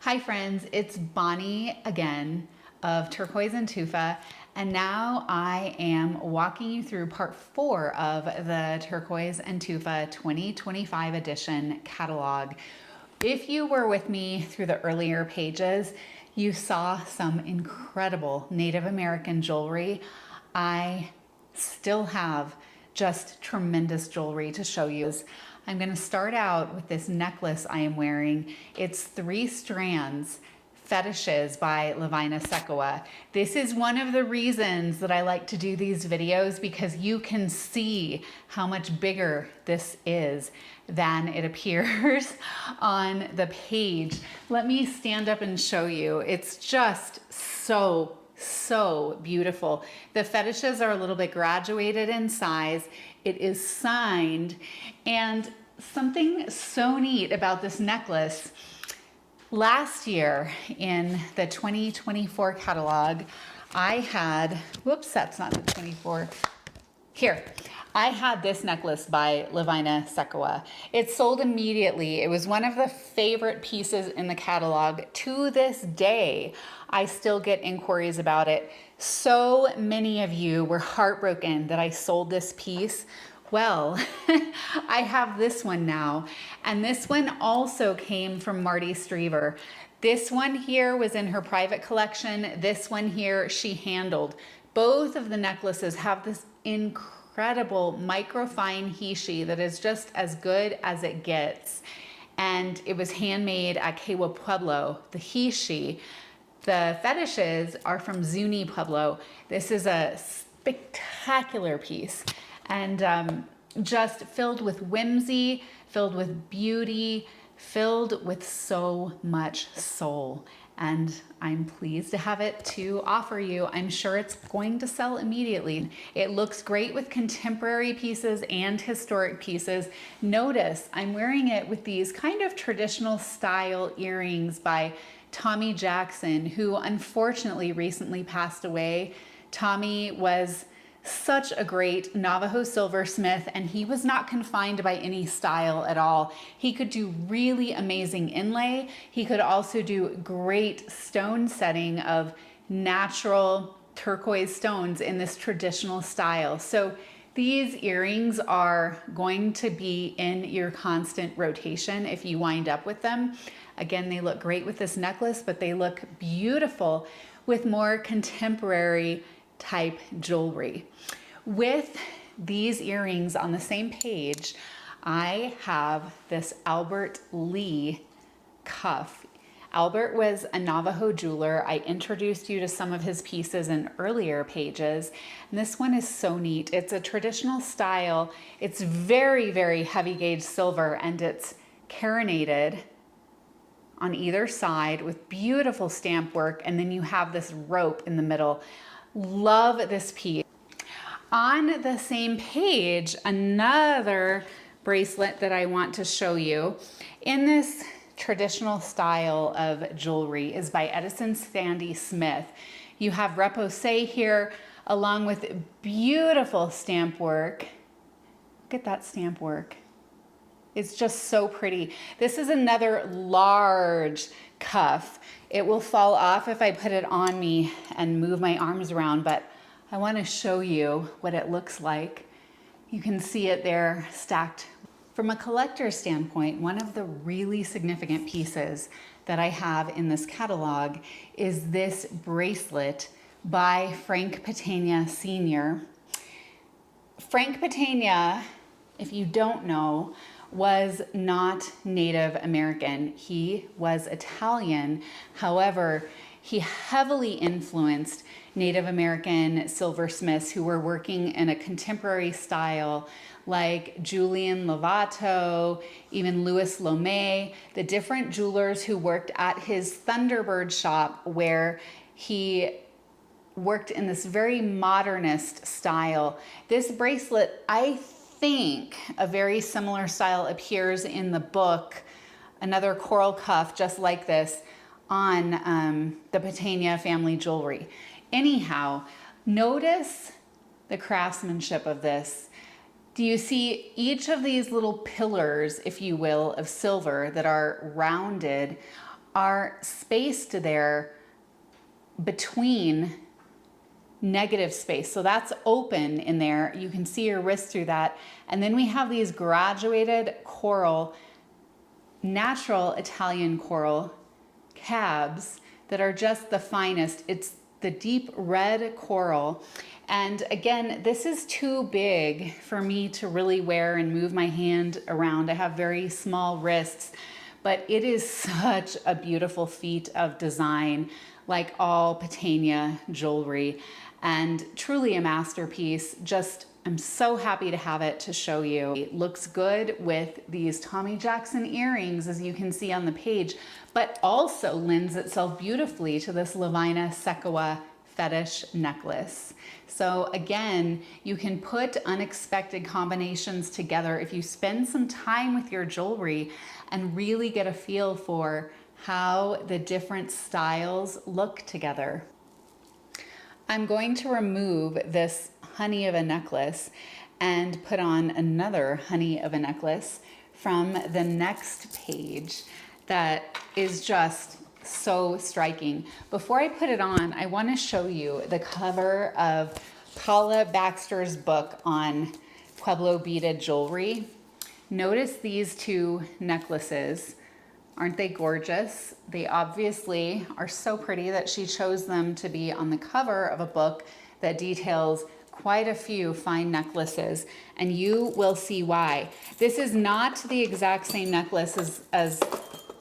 Hi friends, it's Bonnie again of Turquoise Tufa, and now I am walking you through part 4 of the Turquoise Tufa 2025 edition catalog. If you were with me through the earlier pages, you saw some incredible Native American jewelry. I still have just tremendous jewelry to show you. I'm going to start out with this necklace I am wearing. It's 3 strands, Fetishes by Lavina Tsikewa. This is one of the reasons that I like to do these videos, because you can see how much bigger this is than it appears on the page. Let me stand up and show you. It's just so beautiful. The fetishes are a little bit graduated in size. It is signed, and something so neat about this necklace, last year in the 2024 catalog, I had, whoops, that's not the 24. Here, I had this necklace by Lavina Tsikewa. It sold immediately. It was one of the favorite pieces in the catalog. To this day, I still get inquiries about it. So many of you were heartbroken that I sold this piece. Well, I have this one now, and this one also came from Marty Strever. This one here was in her private collection. This one here she handled. Both of the necklaces have this incredible microfine heishi that is just as good as it gets. And it was handmade at Kewa, Pueblo. The heishi, the fetishes, are from Zuni, Pueblo. This is a spectacular piece, and just filled with whimsy, filled with beauty, filled with so much soul. And I'm pleased to have it to offer you. I'm sure it's going to sell immediately. It looks great with contemporary pieces and historic pieces. Notice I'm wearing it with these kind of traditional style earrings by Tommy Jackson, who unfortunately recently passed away. Tommy was such a great Navajo silversmith, and he was not confined by any style at all. He could do really amazing inlay. He could also do great stone setting of natural turquoise stones in this traditional style. So these earrings are going to be in your constant rotation if you wind up with them. Again, they look great with this necklace, but they look beautiful with more contemporary type jewelry. With these earrings on the same page, I have this Albert Lee cuff. Albert was a Navajo jeweler. I introduced you to some of his pieces in earlier pages, and this one is so neat. It's a traditional style. It's very heavy gauge silver, and it's carinated on either side with beautiful stamp work, and then you have this rope in the middle. Love this piece. On the same page, another bracelet that I want to show you in this traditional style of jewelry is by Edison Sandy Smith. You have repoussé here along with beautiful stamp work. Look at that stamp work. It's just so pretty. This is another large cuff. It will fall off if I put it on me and move my arms around, but I want to show you what it looks like. You can see it there stacked. From a collector's standpoint, one of the really significant pieces that I have in this catalog is this bracelet by Frank Patania Sr. Frank Patania, if you don't know, was not Native American. He was Italian. However, he heavily influenced Native American silversmiths who were working in a contemporary style, like Julian Lovato, even Louis Lomé, the different jewelers who worked at his Thunderbird shop, where he worked in this very modernist style. This bracelet, I think a very similar style appears in the book, another coral cuff just like this, on the Patania family jewelry. Anyhow, notice the craftsmanship of this. Do you see each of these little pillars, if you will, of silver that are rounded are spaced there between negative space. So that's open in there. You can see your wrist through that. And then we have these graduated coral, natural Italian coral cabs that are just the finest. It's the deep red coral. And again, this is too big for me to really wear and move my hand around. I have very small wrists, but it is such a beautiful feat of design, like all Patania jewelry, and truly a masterpiece. Just, I'm so happy to have it to show you. It looks good with these Tommy Jackson earrings, as you can see on the page, but also lends itself beautifully to this Lavina Tsikewa fetish necklace. So again, you can put unexpected combinations together if you spend some time with your jewelry and really get a feel for how the different styles look together. I'm going to remove this honey of a necklace and put on another honey of a necklace from the next page that is just so striking. Before I put it on, I want to show you the cover of Paula Baxter's book on Pueblo beaded jewelry. Notice these two necklaces. Aren't they gorgeous? They obviously are so pretty that she chose them to be on the cover of a book that details quite a few fine necklaces, and you will see why. This is not the exact same necklace as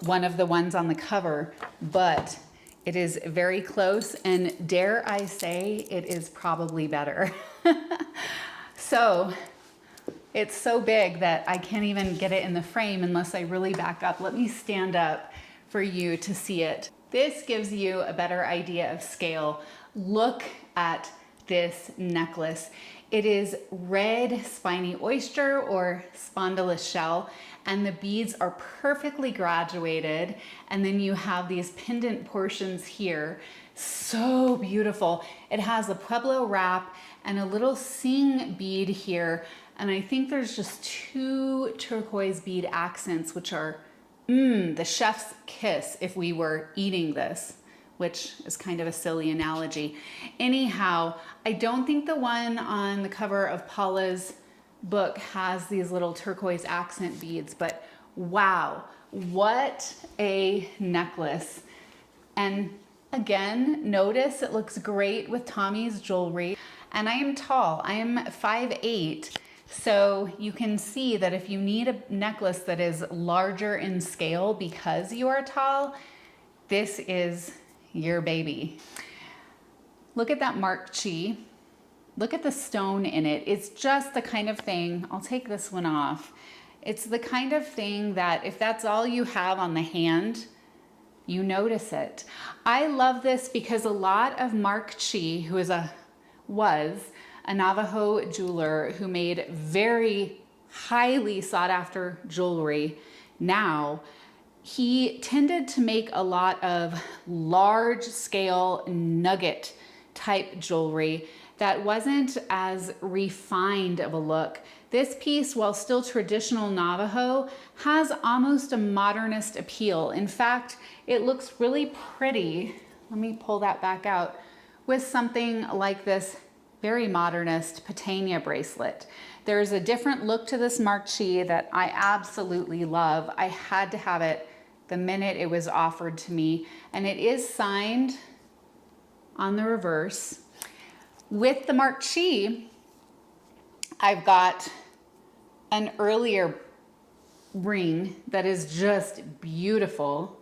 one of the ones on the cover, but it is very close, and dare I say, it is probably better. So it's so big that I can't even get it in the frame unless I really back up. Let me stand up for you to see it. This gives you a better idea of scale. Look at this necklace. It is red spiny oyster or spondylus shell, and the beads are perfectly graduated. And then you have these pendant portions here. So beautiful. It has a Pueblo wrap and a little sing bead here. And I think there's just two turquoise bead accents, which are the chef's kiss if we were eating this, which is kind of a silly analogy. Anyhow, I don't think the one on the cover of Paula's book has these little turquoise accent beads, but wow, what a necklace. And again, notice it looks great with Tommy's jewelry. And I am tall, I am 5'8". So you can see that if you need a necklace that is larger in scale because you are tall, this is your baby. Look at that marked Chee. Look at the stone in it. It's just the kind of thing, I'll take this one off. It's the kind of thing that if that's all you have on the hand, you notice it. I love this because a lot of Mark Chee, who was a Navajo jeweler who made very highly sought after jewelry now, he tended to make a lot of large scale nugget type jewelry that wasn't as refined of a look. This piece, while still traditional Navajo, has almost a modernist appeal. In fact, it looks really pretty. Let me pull that back out with something like this very modernist Patania bracelet. There's a different look to this Mark Chee that I absolutely love. I had to have it the minute it was offered to me, and it is signed on the reverse. With the Mark Chee, I've got an earlier ring that is just beautiful.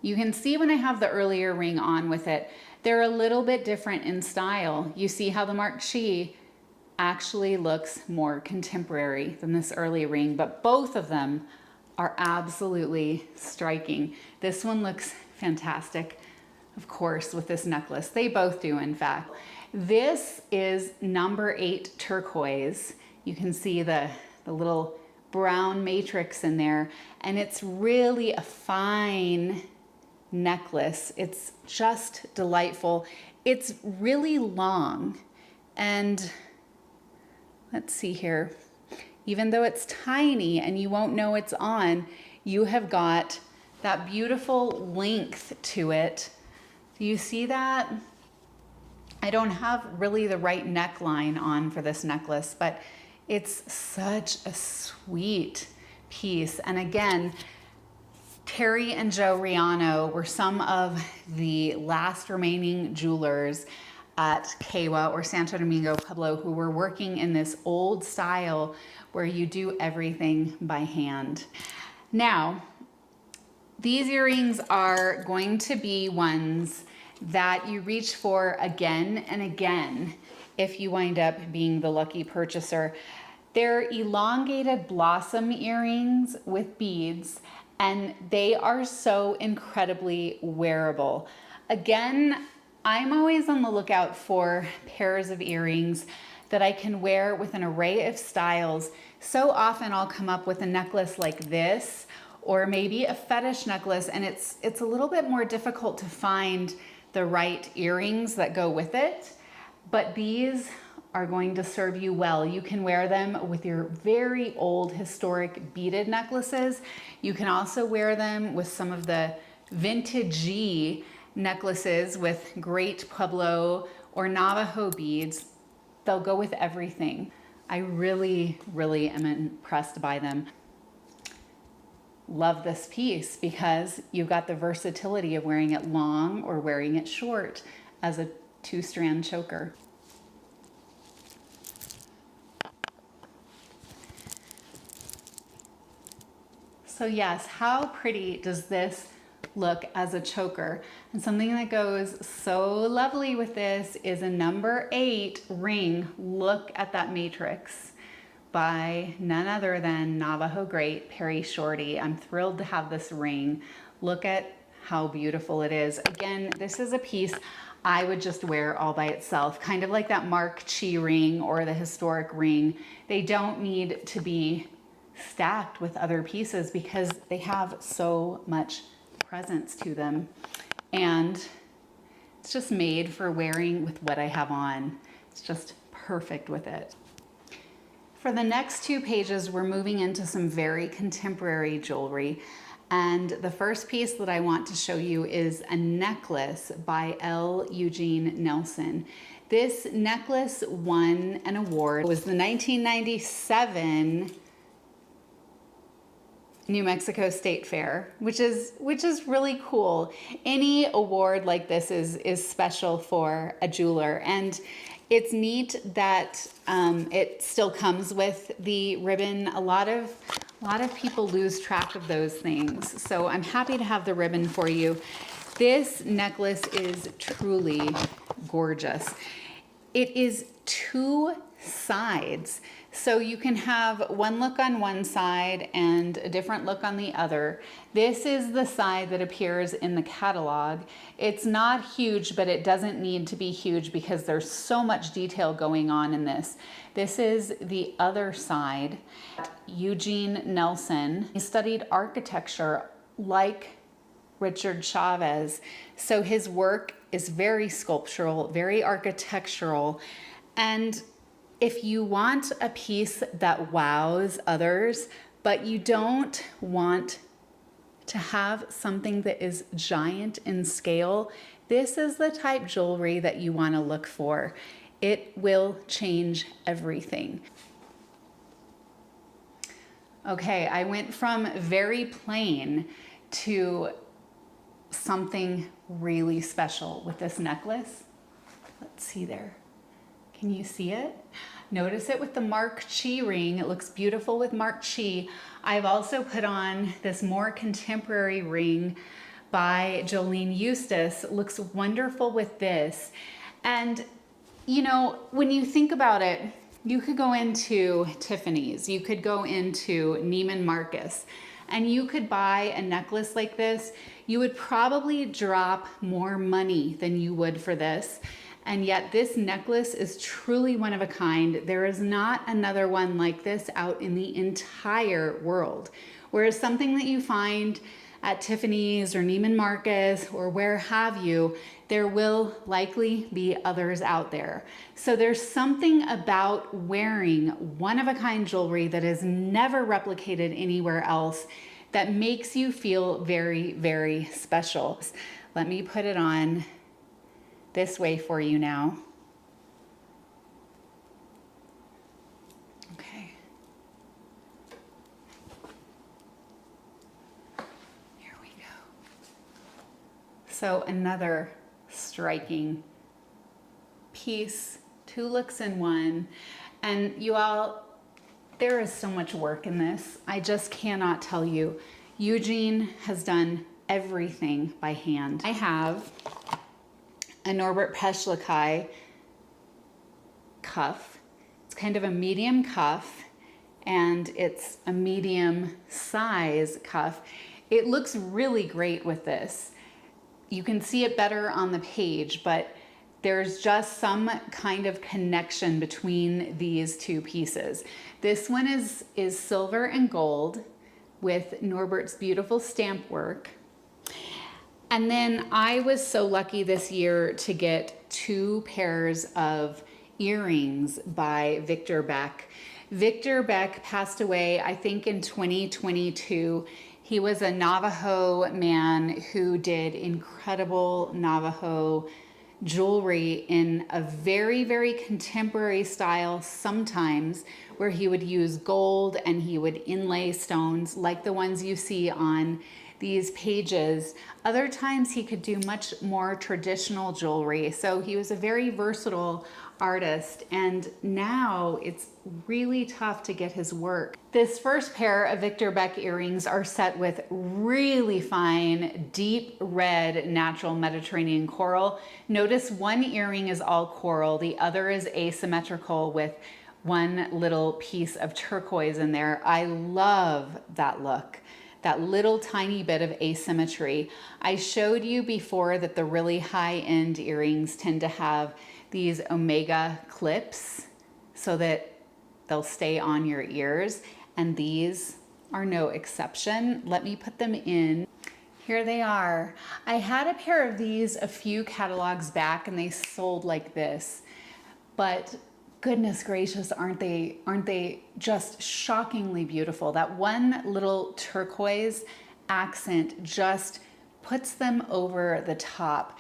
You can see when I have the earlier ring on with it, they're a little bit different in style. You see how the Mark Chee actually looks more contemporary than this early ring, but both of them are absolutely striking. This one looks fantastic, of course, with this necklace. They both do, in fact. This is number 8 turquoise. You can see the little brown matrix in there, and it's really a fine necklace. It's just delightful. It's really long, and let's see here. Even though it's tiny and you won't know it's on, you have got that beautiful length to it. Do you see that? I don't have really the right neckline on for this necklace, but it's such a sweet piece. And again, Terry and Joe Reano were some of the last remaining jewelers at Kewa or Santo Domingo, Pueblo, who were working in this old style where you do everything by hand. Now, these earrings are going to be ones that you reach for again and again if you wind up being the lucky purchaser. They're elongated blossom earrings with beads, and they are so incredibly wearable. Again, I'm always on the lookout for pairs of earrings that I can wear with an array of styles. So often I'll come up with a necklace like this, or maybe a fetish necklace, and it's a little bit more difficult to find the right earrings that go with it, but these are going to serve you well. You can wear them with your very old historic beaded necklaces. You can also wear them with some of the vintagey necklaces with great Pueblo or Navajo beads. They'll go with everything. I really, really am impressed by them. Love this piece because you've got the versatility of wearing it long or wearing it short as a 2-strand choker. So yes, how pretty does this look as a choker? And something that goes so lovely with this is a number 8 ring. Look at that matrix by none other than Navajo great Perry Shorty. I'm thrilled to have this ring. Look at how beautiful it is. Again, this is a piece I would just wear all by itself, kind of like that Mark Chee ring or the historic ring. They don't need to be stacked with other pieces because they have so much presence to them. And it's just made for wearing with what I have on. It's just perfect with it. For the next 2 pages, we're moving into some very contemporary jewelry. And the first piece that I want to show you is a necklace by Eugene Nelson. This necklace won an award. It was the 1997 New Mexico State Fair, which is really cool. Any award like this is special for a jeweler, and it's neat that it still comes with the ribbon. A lot of people lose track of those things, so I'm happy to have the ribbon for you. This necklace is truly gorgeous. It is 2 sides. So you can have one look on one side and a different look on the other. This is the side that appears in the catalog. It's not huge, but it doesn't need to be huge because there's so much detail going on in this. This is the other side. Eugene Nelson, he studied architecture like Richard Chavez. So his work is very sculptural, very architectural, and if you want a piece that wows others, but you don't want to have something that is giant in scale, this is the type jewelry that you want to look for. It will change everything. Okay, I went from very plain to something really special with this necklace. Let's see there. Can you see it? Notice it with the Mark Chee ring. It looks beautiful with Mark Chee. I've also put on this more contemporary ring by Jolene Eustace. It looks wonderful with this. And you know, when you think about it, you could go into Tiffany's, you could go into Neiman Marcus, and you could buy a necklace like this. You would probably drop more money than you would for this. And yet this necklace is truly one of a kind. There is not another one like this out in the entire world. Whereas something that you find at Tiffany's or Neiman Marcus or where have you, there will likely be others out there. So there's something about wearing one of a kind jewelry that is never replicated anywhere else that makes you feel very, very special. Let me put it on this way for you now. Okay. Here we go. So another striking piece, 2 looks in one. And you all, there is so much work in this. I just cannot tell you. Eugene has done everything by hand. I have a Norbert Peschlikai cuff. It's kind of a medium cuff, and it's a medium size cuff. It looks really great with this. You can see it better on the page, but there's just some kind of connection between these 2 pieces. This one is silver and gold with Norbert's beautiful stamp work. And then I was so lucky this year to get 2 pairs of earrings by Victor Beck. Victor Beck passed away, I think, in 2022. He was a Navajo man who did incredible Navajo jewelry in a very, very contemporary style sometimes, where he would use gold and he would inlay stones like the ones you see on these pages. Other times he could do much more traditional jewelry. So he was a very versatile artist, and now it's really tough to get his work. This first pair of Victor Beck earrings are set with really fine, deep red natural Mediterranean coral. Notice one earring is all coral, the other is asymmetrical with one little piece of turquoise in there. I love that look. That little tiny bit of asymmetry. I showed you before that the really high-end earrings tend to have these omega clips so that they'll stay on your ears, and these are no exception. Let me put them in. Here they are. I had a pair of these a few catalogs back and they sold like this, but goodness gracious, aren't they just shockingly beautiful? That one little turquoise accent just puts them over the top.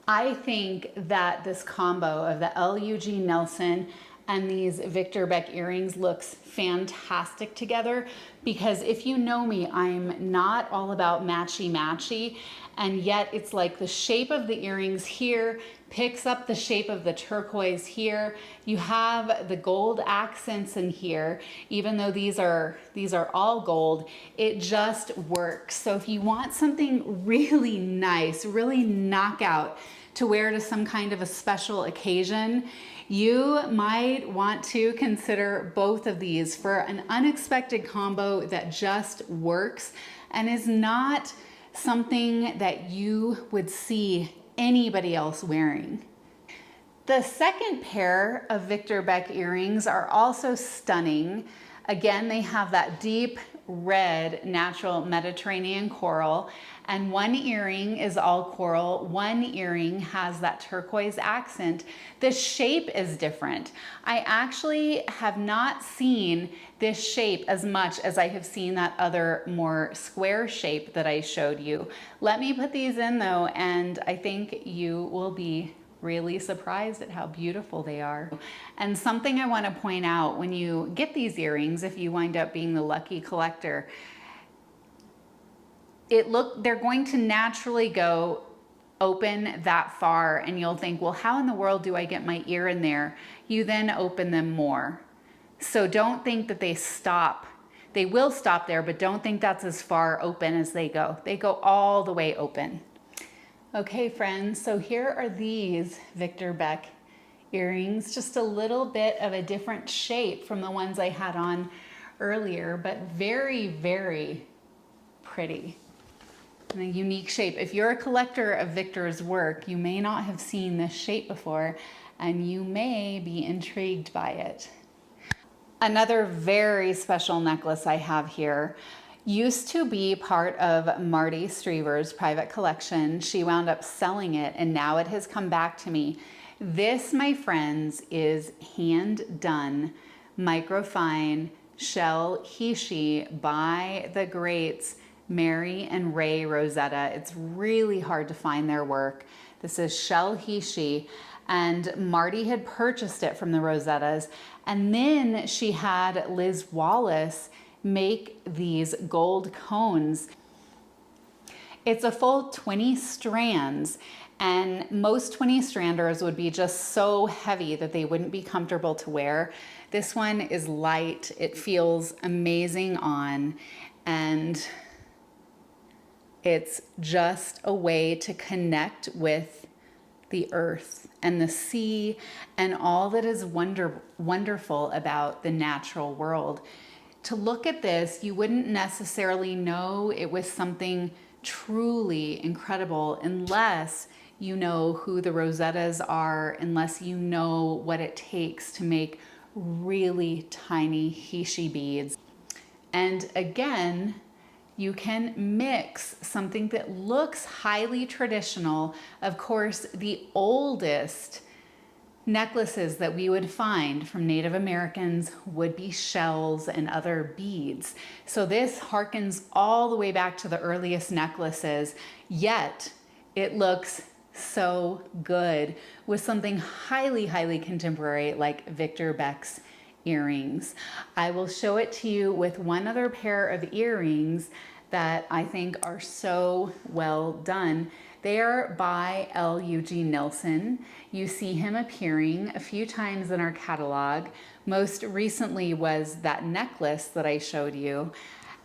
I think that this combo of the Eugene Nelson and these Victor Beck earrings looks fantastic together, because if you know me, I'm not all about matchy-matchy, and yet it's like the shape of the earrings here picks up the shape of the turquoise here. You have the gold accents in here, even though these are all gold, it just works. So if you want something really nice, really knockout to wear to some kind of a special occasion, you might want to consider both of these for an unexpected combo that just works and is not something that you would see anybody else wearing. The second pair of Victor Beck earrings are also stunning. Again, they have that deep red natural Mediterranean coral, and one earring is all coral, one earring has that turquoise accent. The shape is different. I actually have not seen this shape as much as I have seen that other more square shape that I showed you. Let me put these in though, and I think you will be really surprised at how beautiful they are. And something I want to point out, when you get these earrings, if you wind up being the lucky collector, they're going to naturally go open that far, and you'll think, well, how in the world do I get my ear in there? You then open them more. So don't think that they stop. They will stop there, but don't think that's as far open as they go. They go all the way open. Okay, friends, so here are these Victor Beck earrings, just a little bit of a different shape from the ones I had on earlier, but very, very pretty. And a unique shape. If you're a collector of Victor's work, you may not have seen this shape before, and you may be intrigued by it. Another very special necklace I have here used to be part of Marty Strever's private collection. She wound up selling it, and now it has come back to me. This, my friends, is hand done microfine shell heishi by the greats Mary and Ray Rosetta. It's really hard to find their work. This is shell heishi, and Marty had purchased it from the Rosettas, and then she had Liz Wallace make these gold cones. It's a full 20 strands, and most 20 stranders would be just so heavy that they wouldn't be comfortable to wear. This one is light, it feels amazing on, and it's just a way to connect with the earth and the sea and all that is wonderful about the natural world. To look at this, you wouldn't necessarily know it was something truly incredible unless you know who the Rosettas are, unless you know what it takes to make really tiny heishi beads. And again, you can mix something that looks highly traditional. Of course, the oldest necklaces that we would find from Native Americans would be shells and other beads. So this harkens all the way back to the earliest necklaces, yet it looks so good with something highly, highly contemporary like Victor Beck's earrings. I will show it to you with one other pair of earrings that I think are so well done. They are by Eugene Nelson. You see him appearing a few times in our catalog. Most recently was that necklace that I showed you.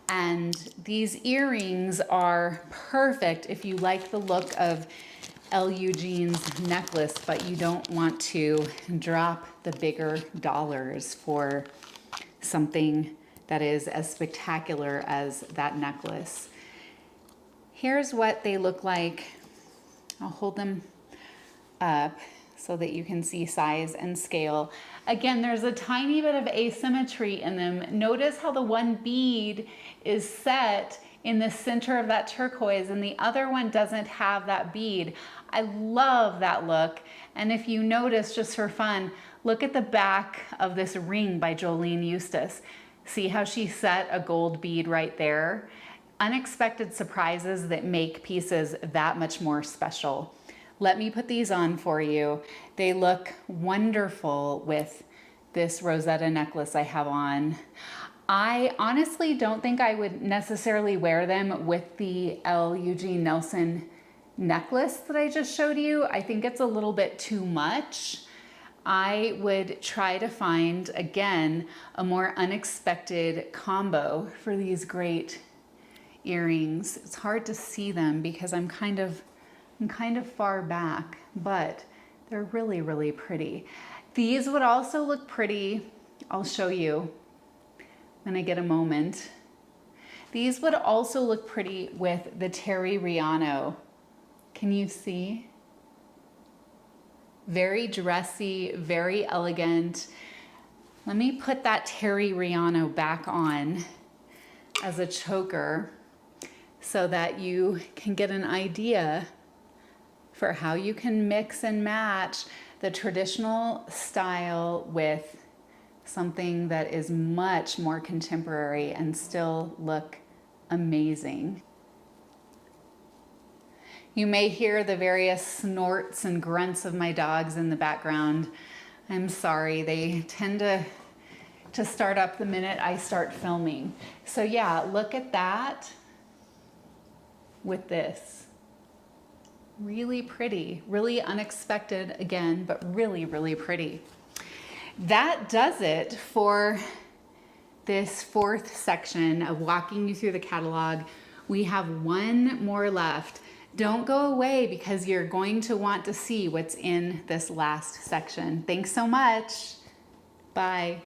And these earrings are perfect if you like the look of Eugene's necklace, but you don't want to drop the bigger dollars for something that is as spectacular as that necklace. Here's what they look like. I'll hold them up so that you can see size and scale. Again, there's a tiny bit of asymmetry in them. Notice how the one bead is set in the center of that turquoise and the other one doesn't have that bead. I love that look. And if you notice, just for fun, look at the back of this ring by Jolene Eustace. See how she set a gold bead right there? Unexpected surprises that make pieces that much more special. Let me put these on for you. They look wonderful with this Rosetta necklace I have on. I honestly don't think I would necessarily wear them with the Eugene Nelson necklace that I just showed you. I think it's a little bit too much. I would try to find, again, a more unexpected combo for these great earrings. It's hard to see them because I'm kind of far back, but they're really, really pretty. These would also look pretty. I'll show you when I get a moment. These would also look pretty with the Terry Reano. Can you see? Very dressy, very elegant. Let me put that Terry Reano back on as a choker so that you can get an idea for how you can mix and match the traditional style with something that is much more contemporary and still look amazing. You may hear the various snorts and grunts of my dogs in the background. I'm sorry, they tend to start up the minute I start filming. So yeah, look at that with this. Really pretty, really unexpected again, but really, really pretty. That does it for this fourth section of walking you through the catalog. We have one more left. Don't go away because you're going to want to see what's in this last section. Thanks so much. Bye.